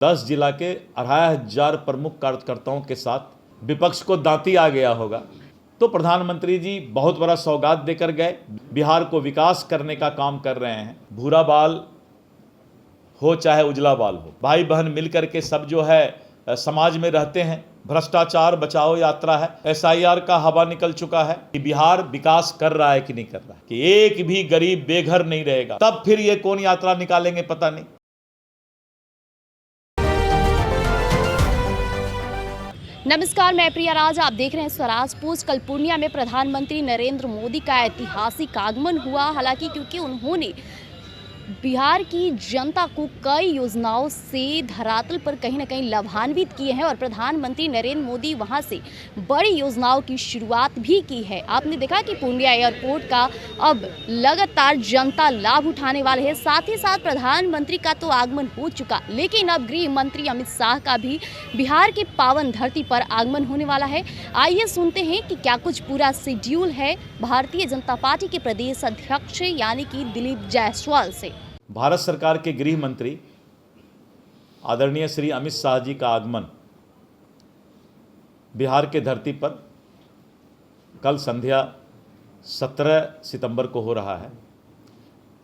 10 जिला के 2,500 प्रमुख कार्यकर्ताओं के साथ विपक्ष को दांती आ गया होगा। तो प्रधानमंत्री जी बहुत बड़ा सौगात देकर गए, बिहार को विकास करने का काम कर रहे हैं। भूरा बाल हो चाहे उजला बाल हो, भाई बहन मिलकर के सब जो है समाज में रहते हैं। भ्रष्टाचार बचाओ यात्रा है, SIR का हवा निकल चुका है कि बिहार विकास कर रहा है कि नहीं कर रहा है, कि एक भी गरीब बेघर नहीं रहेगा। तब फिर ये कौन यात्रा निकालेंगे पता नहीं। नमस्कार, मैं प्रिया राज, आप देख रहे हैं स्वराज पोस्ट। कल पूर्णिया में प्रधानमंत्री नरेंद्र मोदी का ऐतिहासिक आगमन हुआ। हालांकि क्योंकि उन्होंने बिहार की जनता को कई योजनाओं से धरातल पर कहीं ना कहीं लाभान्वित किए हैं और प्रधानमंत्री नरेंद्र मोदी वहां से बड़ी योजनाओं की शुरुआत भी की है। आपने देखा कि पूर्णिया एयरपोर्ट का अब लगातार जनता लाभ उठाने वाले हैं। साथ ही साथ प्रधानमंत्री का तो आगमन हो चुका, लेकिन अब गृह मंत्री अमित शाह का भी बिहार की पावन धरती पर आगमन होने वाला है। आइए सुनते हैं कि क्या कुछ पूरा शेड्यूल है भारतीय जनता पार्टी के प्रदेश अध्यक्ष यानी कि दिलीप जायसवाल से। भारत सरकार के गृह मंत्री आदरणीय श्री अमित शाह जी का आगमन बिहार के धरती पर कल संध्या 17 सितंबर को हो रहा है।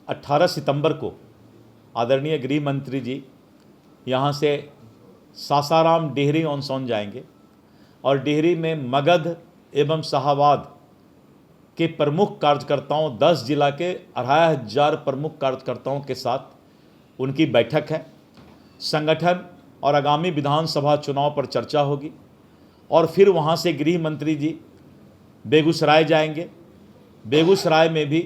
18 सितंबर को आदरणीय गृह मंत्री जी यहाँ से सासाराम डेहरी ऑन सोन जाएंगे और डेहरी में मगध एवं शाहाबाद के प्रमुख कार्यकर्ताओं 10 जिला के 2,500 प्रमुख कार्यकर्ताओं के साथ उनकी बैठक है। संगठन और आगामी विधानसभा चुनाव पर चर्चा होगी और फिर वहां से गृह मंत्री जी बेगूसराय जाएंगे। बेगूसराय में भी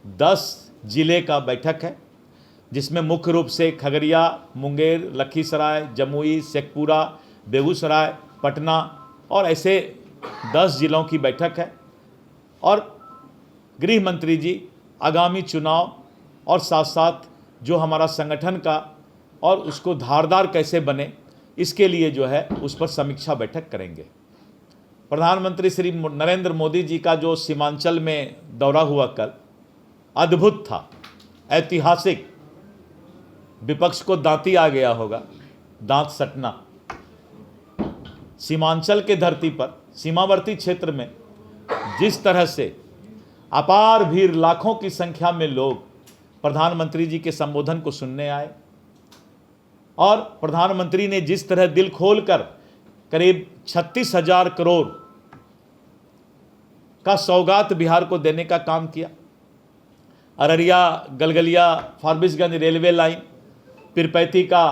10 जिले का बैठक है, जिसमें मुख्य रूप से खगड़िया, मुंगेर, लखीसराय, जमुई, शेखपुरा, बेगूसराय, पटना और ऐसे 10 जिलों की बैठक है। और गृह मंत्री जी आगामी चुनाव और साथ साथ जो हमारा संगठन का और उसको धारदार कैसे बने, इसके लिए जो है उस पर समीक्षा बैठक करेंगे। प्रधानमंत्री श्री नरेंद्र मोदी जी का जो सीमांचल में दौरा हुआ कल अद्भुत था, ऐतिहासिक। विपक्ष को दांती आ गया होगा, दांत सटना। सीमांचल के धरती पर सीमावर्ती क्षेत्र में जिस तरह से अपार भीड़, लाखों की संख्या में लोग प्रधानमंत्री जी के संबोधन को सुनने आए और प्रधानमंत्री ने जिस तरह दिल खोलकर करीब 36,000 करोड़ का सौगात बिहार को देने का काम किया। अररिया, गलगलिया, फारबिसगंज रेलवे लाइन, पीरपैंती का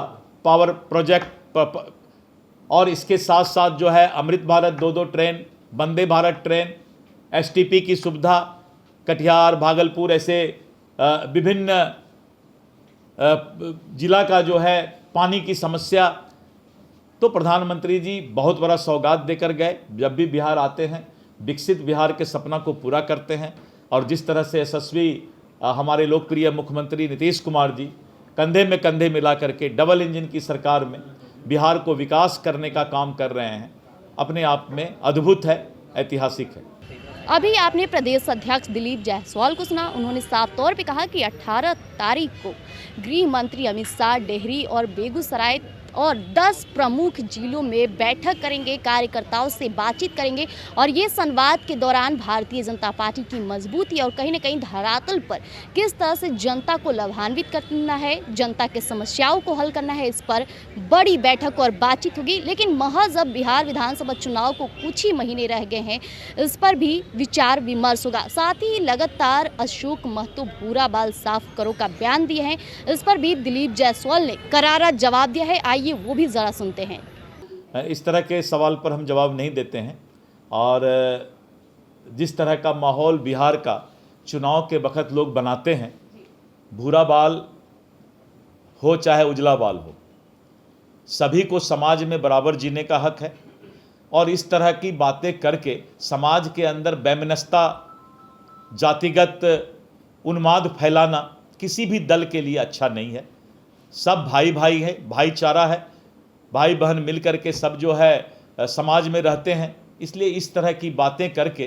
पावर प्रोजेक्ट और इसके साथ साथ जो है Amrit Bharat 2-2 train, Vande Bharat train, STP की सुविधा, कटिहार, भागलपुर, ऐसे विभिन्न जिला का जो है पानी की समस्या। तो प्रधानमंत्री जी बहुत बड़ा सौगात देकर गए। जब भी बिहार आते हैं विकसित बिहार के सपना को पूरा करते हैं और जिस तरह से यशस्वी हमारे लोकप्रिय मुख्यमंत्री नीतीश कुमार जी कंधे में कंधे मिला करके डबल इंजन की सरकार में बिहार को विकास करने का काम कर रहे हैं, अपने आप में अद्भुत है, ऐतिहासिक है। अभी आपने प्रदेश अध्यक्ष दिलीप जायसवाल को सुना। उन्होंने साफ तौर पे कहा कि 18 तारीख को गृह मंत्री अमित शाह डेहरी और बेगूसराय और 10 प्रमुख जिलों में बैठक करेंगे, कार्यकर्ताओं से बातचीत करेंगे और ये संवाद के दौरान भारतीय जनता पार्टी की मजबूती और कहीं ना कहीं धरातल पर किस तरह से जनता को लाभान्वित करना है, जनता के समस्याओं को हल करना है, इस पर बड़ी बैठक और बातचीत होगी। लेकिन महज अब बिहार विधानसभा चुनाव को कुछ ही महीने रह गए हैं, इस पर भी विचार विमर्श होगा। साथ ही लगातार अशोक महतो भूरा बाल साफ करो का बयान दिए हैं, इस पर भी दिलीप जायसवाल ने करारा जवाब दिया है। ये वो भी ज़रा सुनते हैं। इस तरह के सवाल पर हम जवाब नहीं देते हैं और जिस तरह का माहौल बिहार का चुनाव के वक्त लोग बनाते हैं, भूरा बाल हो चाहे उजला बाल हो, सभी को समाज में बराबर जीने का हक है और इस तरह की बातें करके समाज के अंदर वैमनस्यता, जातिगत उन्माद फैलाना किसी भी दल के लिए अच्छा नहीं है। सब भाई भाई है, भाईचारा है, भाई बहन मिलकर के सब जो है समाज में रहते हैं। इसलिए इस तरह की बातें करके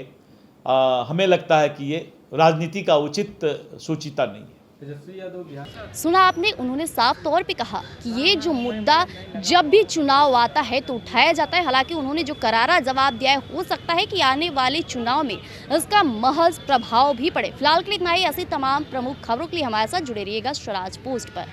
हमें लगता है कि ये राजनीति का उचित सूचिता नहीं है। तेजस्वी यादव बिहार। सुना आपने, उन्होंने साफ तौर पे कहा कि ये जो मुद्दा जब भी चुनाव आता है तो उठाया जाता है। हालांकि उन्होंने जो करारा जवाब दिया है, हो सकता है कि आने वाले चुनाव में इसका महज प्रभाव भी पड़े। फिलहाल के लिए इतना ही। ऐसी तमाम प्रमुख खबरों के लिए हमारे साथ जुड़े रहिएगा स्वराज पोस्ट पर।